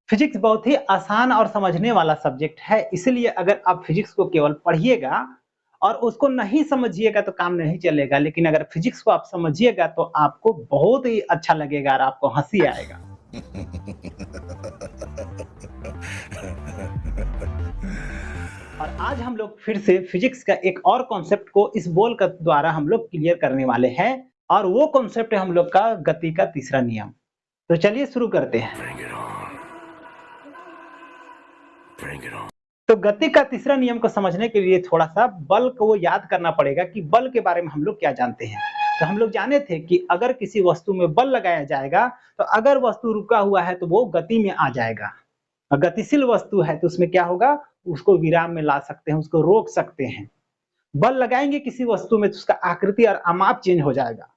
Physics बहुत ही आसान और समझने वाला सब्जेक्ट है, इसलिए अगर आप फिजिक्स को केवल पढ़िएगा और उसको नहीं समझिएगा तो काम नहीं चलेगा, लेकिन अगर फिजिक्स को आप समझिएगा तो आपको बहुत ही अच्छा लगेगा और आपको हँसी आएगा। और आज हम लोग फिर से फिजिक्स का एक और कॉन्सेप्ट को इस बॉल का द्वारा हम लोग क्लियर करने वाले हैं और वो कॉन्सेप्ट है हम लोग का गति का तीसरा नियम। तो चलिए शुरू करते हैं। तो गति का तीसरा नियम को समझने के लिए थोड़ा सा बल को याद करना पड़ेगा कि बल के बारे में हम लोग क्या जानते हैं। तो हम लोग जाने थे कि अगर किसी वस्तु में बल लगाया जाएगा तो अगर वस्तु रुका हुआ है तो वो गति में आ जाएगा। गतिशील वस्तु है तो उसमें क्या होगा, उसको विराम में ला सकते हैं, उसको रोक सकते हैं। बल लगाएंगे किसी वस्तु में तो उसका आकृति और आमाप चेंज हो जाएगा।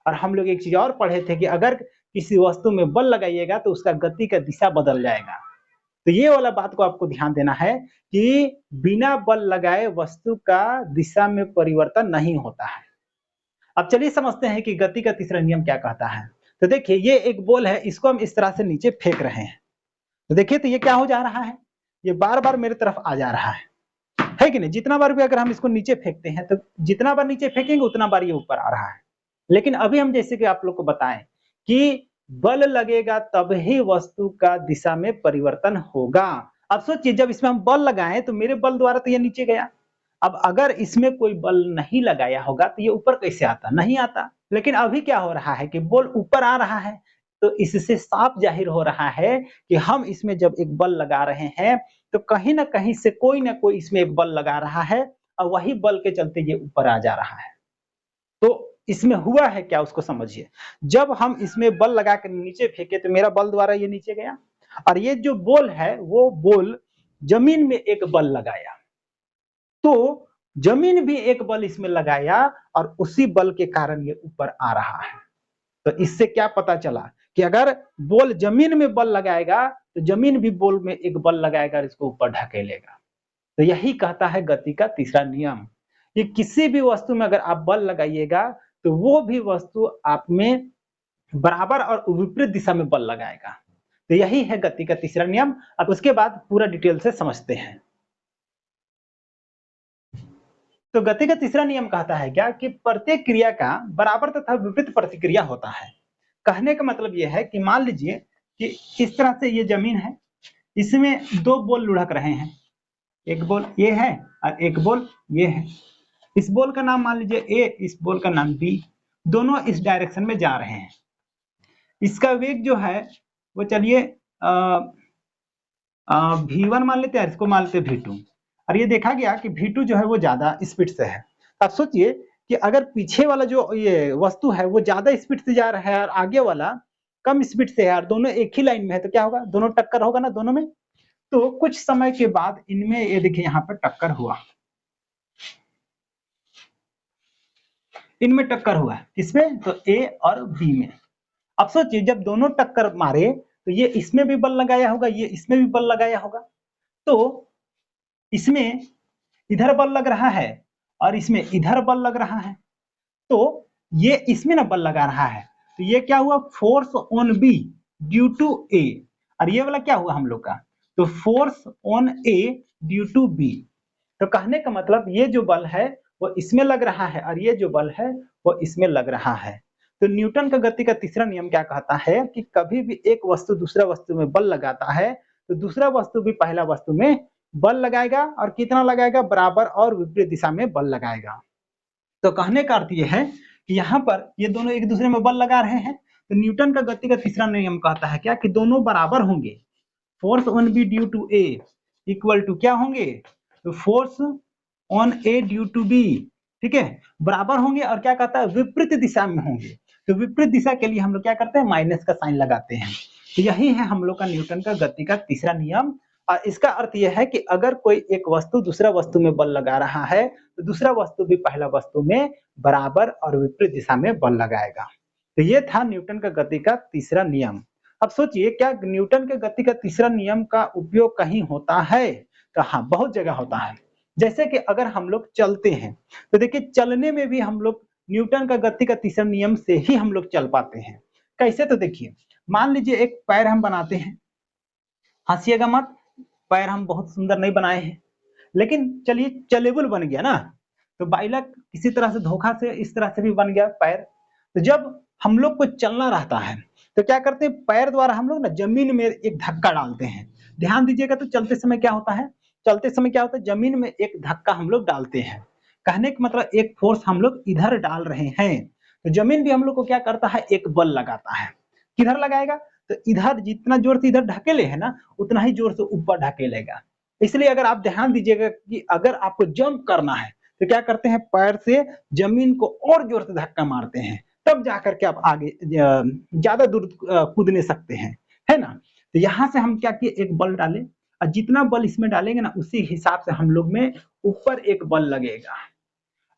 और हम लोग एक चीज और पढ़े थे कि अगर किसी वस्तु में बल लगाइएगा तो उसका गति का दिशा बदल जाएगा। तो ये वाला बात को आपको ध्यान देना है कि बिना बल लगाए वस्तु का दिशा में परिवर्तन नहीं होता है। अब चलिए समझते हैं कि गति का तीसरा नियम क्या कहता है। तो देखिए ये एक बॉल है, इसको हम इस तरह से नीचे फेंक रहे हैं। तो देखिए तो ये क्या हो जा रहा है, ये बार बार मेरे तरफ आ जा रहा है कि नहीं। जितना बार भी अगर हम इसको नीचे फेंकते हैं तो जितना बार नीचे फेंकेंगे उतना बार ये ऊपर आ रहा है। लेकिन अभी हम जैसे कि आप लोग को बताएं कि बल लगेगा तब ही वस्तु का दिशा में परिवर्तन होगा। अब सोचिए जब इसमें हम बल लगाएं तो मेरे बल द्वारा तो ये नीचे गया। अब अगर इसमें कोई बल नहीं लगाया होगा तो ये ऊपर कैसे आता, नहीं आता। लेकिन अभी क्या हो रहा है कि बल ऊपर आ रहा है, तो इससे साफ जाहिर हो रहा है कि हम इसमें जब एक बल लगा रहे हैं तो कहीं ना कहीं से कोई ना कोई इसमें एक बल लगा रहा है और वही बल के चलते ये ऊपर आ जा रहा है। तो इसमें हुआ है क्या उसको समझिए। जब हम इसमें बल लगा कर नीचे फेंके तो मेरा बल द्वारा ये नीचे गया और ये जो बॉल है वो बॉल जमीन में एक बल लगाया, तो जमीन भी एक बल इसमें लगाया और उसी बल के कारण ये ऊपर आ रहा है। तो इससे क्या पता चला कि अगर बॉल जमीन में बल लगाएगा तो जमीन भी बॉल में एक बल लगाएगा और इसको ऊपर ढकेलेगा। तो यही कहता है गति का तीसरा नियम। कि किसी भी वस्तु में अगर आप बल लगाइएगा तो वो भी वस्तु आप में बराबर और विपरीत दिशा में बल लगाएगा। तो यही है गति का तीसरा नियम। अब उसके बाद पूरा डिटेल से समझते हैं। तो गति का तीसरा नियम कहता है क्या कि प्रत्येक क्रिया का बराबर तथा विपरीत प्रतिक्रिया होता है। कहने का मतलब यह है कि मान लीजिए कि इस तरह से ये जमीन है, इसमें दो बॉल लुढ़क रहे हैं, एक बॉल ये है और एक बॉल ये है। इस बॉल का नाम मान लीजिए ए, इस बॉल का नाम बी, दोनों इस डायरेक्शन में जा रहे हैं। इसका वेग जो है वो चलिए V1 मान लेते हैं, इसको मान लेते हैं V2। और ये देखा गया कि V2 जो है वो ज्यादा स्पीड से है। आप सोचिए कि अगर पीछे वाला जो ये वस्तु है वो ज्यादा स्पीड से जा रहा है और आगे वाला कम स्पीड से है और दोनों एक ही लाइन में है, तो क्या होगा, दोनों टक्कर होगा ना दोनों में। तो कुछ समय के बाद इनमें ये देखिए यहाँ पर टक्कर हुआ, इनमें टक्कर हुआ है, किसमें, तो ए और बी में। अब सोचिए जब दोनों टक्कर मारे तो ये इसमें भी बल लगाया होगा, ये इसमें भी बल लगाया होगा। तो इसमें इधर बल लग रहा है और इसमें इधर बल लग रहा है, तो ये इसमें ना बल लगा रहा है, तो ये क्या हुआ, force on B due to A. और ये वाला क्या हुआ हम लोग का, तो force on A due to B. तो कहने का मतलब ये जो बल है वो इसमें लग रहा है और ये जो बल है वो इसमें लग रहा है। तो न्यूटन का गति का तीसरा नियम क्या कहता है कि कभी भी एक वस्तु दूसरा वस्तु में बल लगाता है तो दूसरा वस्तु भी पहला वस्तु में बल लगाएगा और कितना लगाएगा, बराबर और विपरीत दिशा में बल लगाएगा। तो कहने का अर्थ यह है कि यहाँ पर ये दोनों एक दूसरे में बल लगा रहे हैं, तो न्यूटन का गति का तीसरा नियम कहता है क्या कि दोनों बराबर होंगे। Force on B due to A equal to क्या होंगे, तो force on A due to B, ठीक है, बराबर होंगे और क्या कहता है, विपरीत दिशा में होंगे। तो विपरीत दिशा के लिए हम लोग क्या करते हैं, माइनस का साइन लगाते हैं। तो यही है हम लोग का न्यूटन का गति का तीसरा नियम। और इसका अर्थ यह है कि अगर कोई एक वस्तु दूसरा वस्तु में बल लगा रहा है तो दूसरा वस्तु भी पहला वस्तु में बराबर और विपरीत दिशा में बल लगाएगा। तो ये था न्यूटन का गति का तीसरा नियम। अब सोचिए क्या न्यूटन के गति का तीसरा नियम का उपयोग कहीं होता है, तो हाँ बहुत जगह होता है। जैसे कि अगर हम लोग चलते हैं तो देखिए चलने में भी हम लोग न्यूटन का गति का तीसरा नियम से ही हम लोग चल पाते हैं। कैसे, तो देखिए मान लीजिए एक पैर हम बनाते हैं, हंसिएगा मत, पैर हम बहुत सुंदर नहीं बनाए हैं, लेकिन चलिए चलेबल बन गया ना। तो बाइलक किसी तरह से धोखा से इस तरह से भी बन गया पैर। तो जब हम लोग को चलना रहता है तो क्या करते हैं, पैर द्वारा हम लोग ना जमीन में एक धक्का डालते हैं। ध्यान दीजिएगा, तो चलते समय क्या होता है, चलते समय क्या होता है, जमीन में एक धक्का हम लोग डालते हैं। कहने का मतलब एक फोर्स हम लोग इधर डाल रहे हैं, तो जमीन भी हम लोग को क्या करता है, एक बल लगाता है। किधर लगाएगा, तो इधर जितना जोर से इधर ढकेले है ना, उतना ही जोर से ऊपर ढकेलेगा। इसलिए अगर आप ध्यान दीजिएगा कि अगर आपको जंप करना है तो क्या करते हैं, पैर से जमीन को और जोर से धक्का मारते हैं, तब जाकर के आप आगे ज्यादा दूर कूद नहीं सकते हैं, है ना। तो यहाँ से हम क्या किए, एक बल डाले, और जितना बल इसमें डालेंगे ना उसी हिसाब से हम लोग में ऊपर एक बल लगेगा,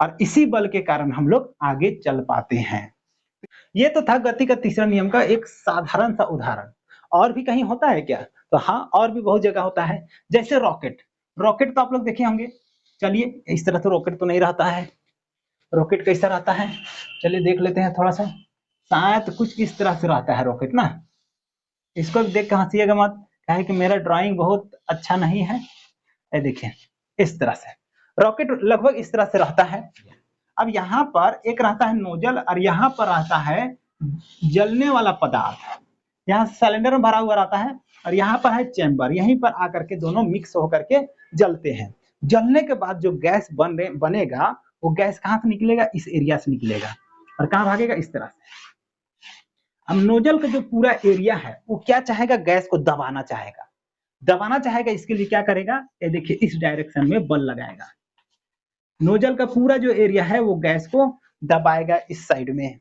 और इसी बल के कारण हम लोग आगे चल पाते हैं। ये तो था गति का तीसरा नियम का एक साधारण सा उदाहरण। और भी कहीं होता है क्या, तो हाँ, और भी बहुत जगह होता है। जैसे रॉकेट, रॉकेट तो आप लोग देखे होंगे। चलिए इस तरह से रॉकेट तो नहीं रहता है, रॉकेट कैसा रहता है, चलिए देख लेते हैं थोड़ा सा। शायद कुछ इस तरह से रहता है रॉकेट ना। इसको देख के हंसिएगा मत, कहे कि मेरा ड्राइंग बहुत अच्छा नहीं है। ये देखिए इस तरह से रॉकेट लगभग इस तरह से रहता है। अब यहाँ पर एक रहता है नोजल, और यहाँ पर रहता है जलने वाला पदार्थ। यहाँ सिलेंडर में भरा हुआ रहता है, और यहाँ पर है चैम्बर, यहीं पर आकर के दोनों मिक्स होकर के जलते हैं। जलने के बाद जो गैस बनेगा, वो गैस कहाँ से निकलेगा, इस एरिया से निकलेगा, और कहाँ भागेगा, इस तरह से। अब नोजल का जो पूरा एरिया है वो क्या चाहेगा, गैस को दबाना चाहेगा। दबाना चाहेगा, इसके लिए क्या करेगा, ये देखिए इस डायरेक्शन में बल लगाएगा। नोजल का पूरा जो एरिया है वो गैस को दबाएगा इस साइड में।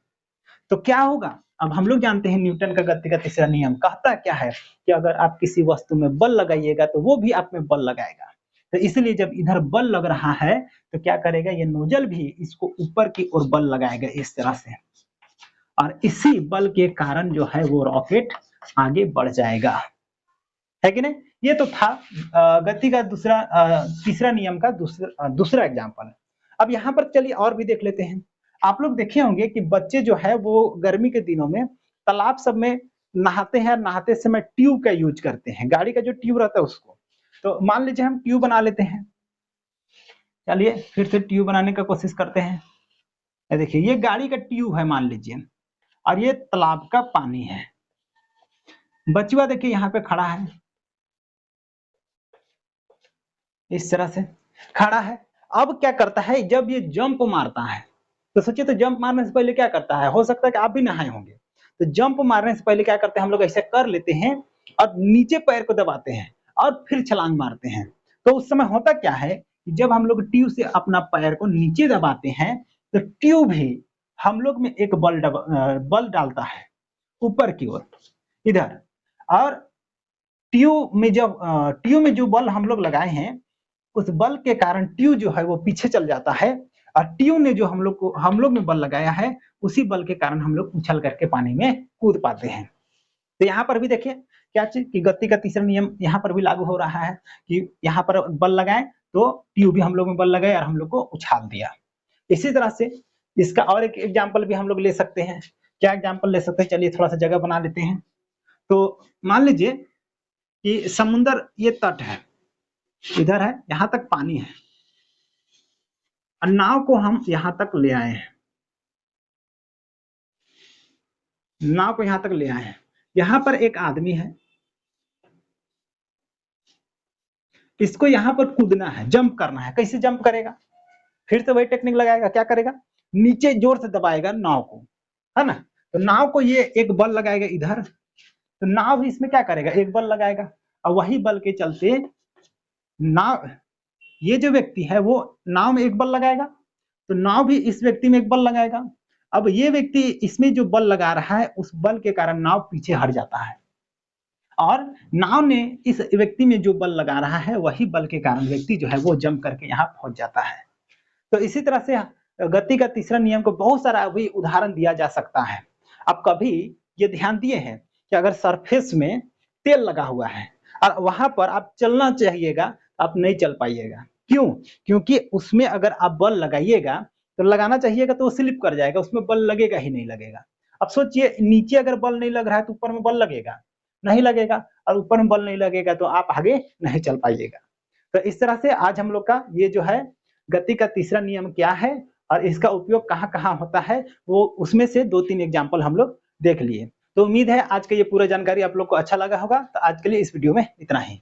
तो क्या होगा, अब हम लोग जानते हैं न्यूटन का गति का तीसरा नियम कहता क्या है, कि अगर आप किसी वस्तु में बल लगाइएगा तो वो भी आप में बल लगाएगा। तो इसलिए जब इधर बल लग रहा है तो क्या करेगा, ये नोजल भी इसको ऊपर की ओर बल लगाएगा इस तरह से, और इसी बल के कारण जो है वो रॉकेट आगे बढ़ जाएगा, है कि नहीं। ये तो था गति का तीसरा नियम का दूसरा एग्जाम्पल। अब यहाँ पर चलिए और भी देख लेते हैं। आप लोग देखे होंगे कि बच्चे जो है वो गर्मी के दिनों में तालाब सब में नहाते हैं, नहाते समय ट्यूब का यूज करते हैं, गाड़ी का जो ट्यूब रहता है उसको। तो मान लीजिए हम ट्यूब बना लेते हैं, चलिए फिर से ट्यूब बनाने का कोशिश करते हैं। देखिए ये गाड़ी का ट्यूब है मान लीजिए, और ये तालाब का पानी है। बचुआ देखिए यहाँ पे खड़ा है, इस तरह से खड़ा है। अब क्या करता है, जब ये जंप मारता है, तो सोचिए, तो जंप मारने से पहले क्या करता है, हो सकता है कि आप भी नहाए होंगे। तो जंप मारने से पहले क्या करते हैं, हम लोग ऐसे कर लेते हैं और नीचे पैर को दबाते हैं और फिर छलांग मारते हैं। तो उस समय होता क्या है कि जब हम लोग ट्यूब से अपना पैर को नीचे दबाते हैं तो ट्यूब ही हम लोग में एक बल डालता है ऊपर की ओर इधर, और ट्यूब में जो बल हम लोग लगाए हैं उस बल के कारण ट्यूब जो है वो पीछे चल जाता है, और ट्यूब ने जो हम लोग में बल लगाया है उसी बल के कारण हम लोग उछल करके पानी में कूद पाते हैं। तो यहाँ पर भी देखिए क्या चीज कि गति का तीसरा नियम यहाँ पर भी लागू हो रहा है, कि यहाँ पर बल लगाए तो ट्यूब भी हम लोग में बल लगाए और हम लोग को उछाल दिया। इसी तरह से इसका और एक एग्जाम्पल भी हम लोग ले सकते हैं। क्या एग्जाम्पल ले सकते हैं, चलिए थोड़ा सा जगह बना लेते हैं। तो मान लीजिए कि समुंदर ये तट है, इधर है, यहाँ तक पानी है, और नाव को हम यहां तक ले आए हैं, नाव को यहां तक ले आए हैं। यहां पर एक आदमी है, इसको यहां पर कूदना है, जंप करना है। कैसे जंप करेगा, फिर से वही टेक्निक लगाएगा। क्या करेगा, नीचे जोर से दबाएगा नाव को, है ना। तो नाव को ये एक बल लगाएगा इधर, तो नाव भी इसमें क्या करेगा, एक बल लगाएगा, और वही बल के चलते नाव, ये जो व्यक्ति है वो नाव में एक बल लगाएगा, तो नाव भी इस व्यक्ति में एक बल लगाएगा। अब ये व्यक्ति इसमें जो बल लगा रहा है उस बल के कारण नाव पीछे हट जाता है, और नाव ने इस व्यक्ति में जो बल लगा रहा है वही बल के कारण व्यक्ति जो है वो जंप करके यहाँ पहुंच जाता है। तो इसी तरह से गति का तीसरा नियम को बहुत सारा भी उदाहरण दिया जा सकता है। अब कभी ये ध्यान दिए हैं कि अगर सरफेस में तेल लगा हुआ है और वहां पर आप चलना चाहिएगा, आप नहीं चल पाइएगा। क्यों, क्योंकि उसमें अगर आप बल लगाइएगा तो लगाना चाहिएगा तो वो स्लिप कर जाएगा, उसमें बल लगेगा ही नहीं लगेगा। अब सोचिए नीचे अगर बल नहीं लग रहा है तो ऊपर में बल लगेगा, नहीं लगेगा और ऊपर में बल नहीं लगेगा तो आप आगे नहीं चल पाइएगा। तो इस तरह से आज हम लोग का ये जो है गति का तीसरा नियम क्या है और इसका उपयोग कहाँ-कहाँ होता है, वो उसमें से 2-3 एग्जाम्पल हम लोग देख लिए। तो उम्मीद है आज का ये पूरा जानकारी आप लोग को अच्छा लगा होगा। तो आज के लिए इस वीडियो में इतना ही।